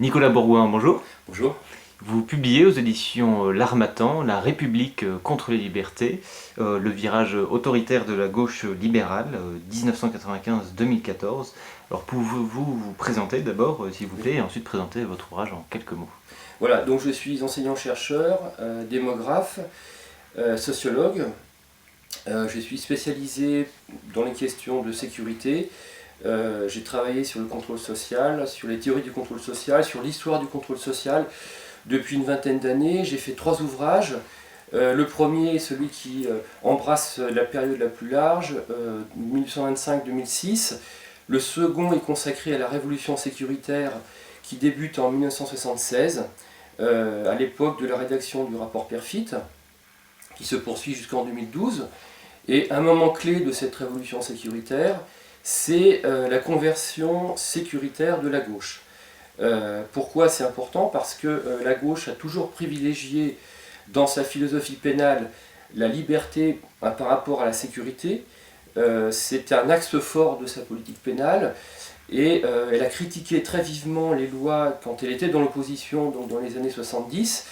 Nicolas Bourgoin, bonjour. Bonjour. Vous publiez aux éditions L'Harmattan, La République contre les libertés, le virage autoritaire de la gauche libérale, 1995-2014. Alors pouvez-vous vous présenter d'abord, s'il vous plaît, et ensuite présenter votre ouvrage en quelques mots? Voilà, donc je suis enseignant-chercheur, démographe, sociologue. Je suis spécialisé dans les questions de sécurité. J'ai travaillé sur le contrôle social, sur les théories du contrôle social, sur l'histoire du contrôle social depuis une vingtaine d'années. J'ai fait 3 ouvrages. Le premier est celui qui embrasse la période la plus large, 1925-2006. Le second est consacré à la révolution sécuritaire qui débute en 1976, à l'époque de la rédaction du rapport Perfit, qui se poursuit jusqu'en 2012. Et un moment clé de cette révolution sécuritaire, c'est la conversion sécuritaire de la gauche. Pourquoi c'est important? Parce que la gauche a toujours privilégié dans sa philosophie pénale la liberté par rapport à la sécurité. C'est un axe fort de sa politique pénale et elle a critiqué très vivement les lois quand elle était dans l'opposition, donc dans les années 70,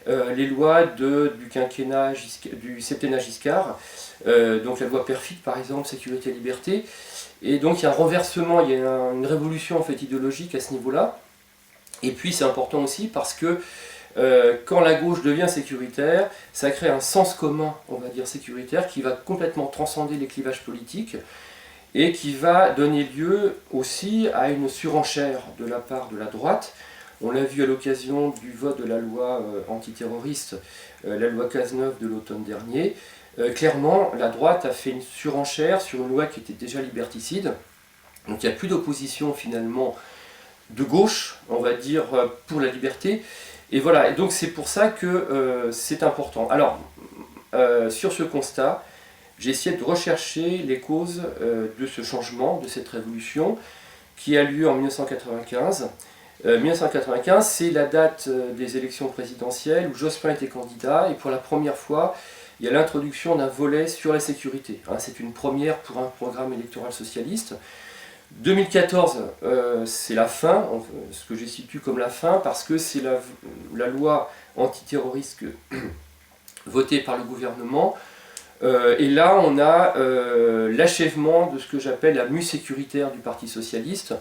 les lois du quinquennat, du septennat Giscard, donc la loi Perfit par exemple, sécurité et liberté. Et donc il y a un renversement, il y a une révolution en fait idéologique à ce niveau-là. Et puis c'est important aussi parce que quand la gauche devient sécuritaire, ça crée un sens commun, on va dire sécuritaire, qui va complètement transcender les clivages politiques et qui va donner lieu aussi à une surenchère de la part de la droite. On l'a vu à l'occasion du vote de la loi antiterroriste, la loi Cazeneuve de l'automne dernier. Clairement, la droite a fait une surenchère sur une loi qui était déjà liberticide. Donc il n'y a plus d'opposition finalement de gauche, on va dire, pour la liberté. Et voilà, et donc c'est pour ça que c'est important. Alors, sur ce constat, j'ai essayé de rechercher les causes de ce changement, de cette révolution, qui a lieu en 1995. 1995, c'est la date des élections présidentielles où Jospin était candidat, et pour la première fois, il y a l'introduction d'un volet sur la sécurité. C'est une première pour un programme électoral socialiste. 2014, c'est la fin, ce que j'ai situé comme la fin, parce que c'est la loi antiterroriste votée par le gouvernement. Et là, on a l'achèvement de ce que j'appelle la mue sécuritaire du Parti socialiste.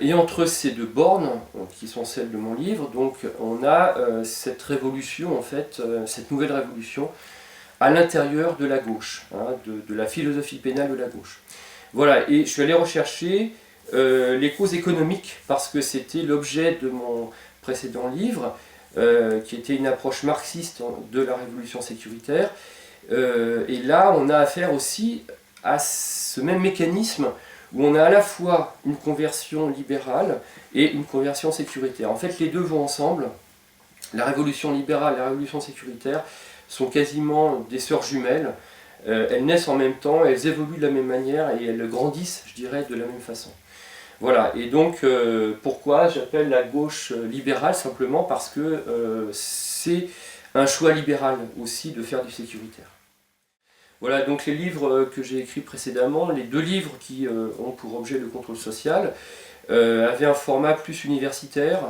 Et entre ces deux bornes, qui sont celles de mon livre, donc on a cette révolution, en fait, cette nouvelle révolution à l'intérieur de la gauche, de la philosophie pénale de la gauche. Voilà, et je suis allé rechercher les causes économiques, parce que c'était l'objet de mon précédent livre, qui était une approche marxiste de la révolution sécuritaire. Et là, on a affaire aussi à ce même mécanisme où on a à la fois une conversion libérale et une conversion sécuritaire. En fait, les deux vont ensemble. La révolution libérale et la révolution sécuritaire sont quasiment des sœurs jumelles. Elles naissent en même temps, elles évoluent de la même manière et elles grandissent, je dirais, de la même façon. Voilà, et donc pourquoi j'appelle la gauche libérale? Simplement parce que c'est un choix libéral aussi de faire du sécuritaire. Voilà, donc les livres que j'ai écrits précédemment, les 2 livres qui ont pour objet le contrôle social, avaient un format plus universitaire.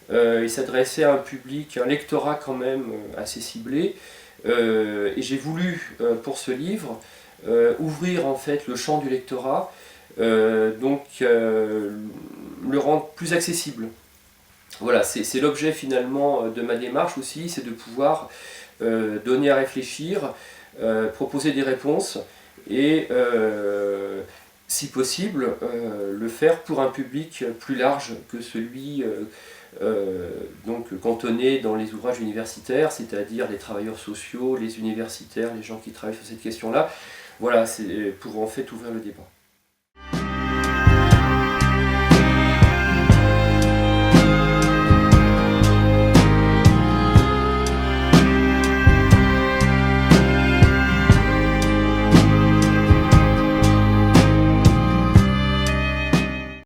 Ils s'adressaient à un public, un lectorat quand même assez ciblé. Et j'ai voulu, pour ce livre, ouvrir en fait le champ du lectorat, donc le rendre plus accessible. Voilà, c'est l'objet finalement de ma démarche aussi, c'est de pouvoir donner à réfléchir, proposer des réponses et, si possible, le faire pour un public plus large que celui donc cantonné dans les ouvrages universitaires, c'est-à-dire les travailleurs sociaux, les universitaires, les gens qui travaillent sur cette question-là. Voilà, c'est pour en fait ouvrir le débat.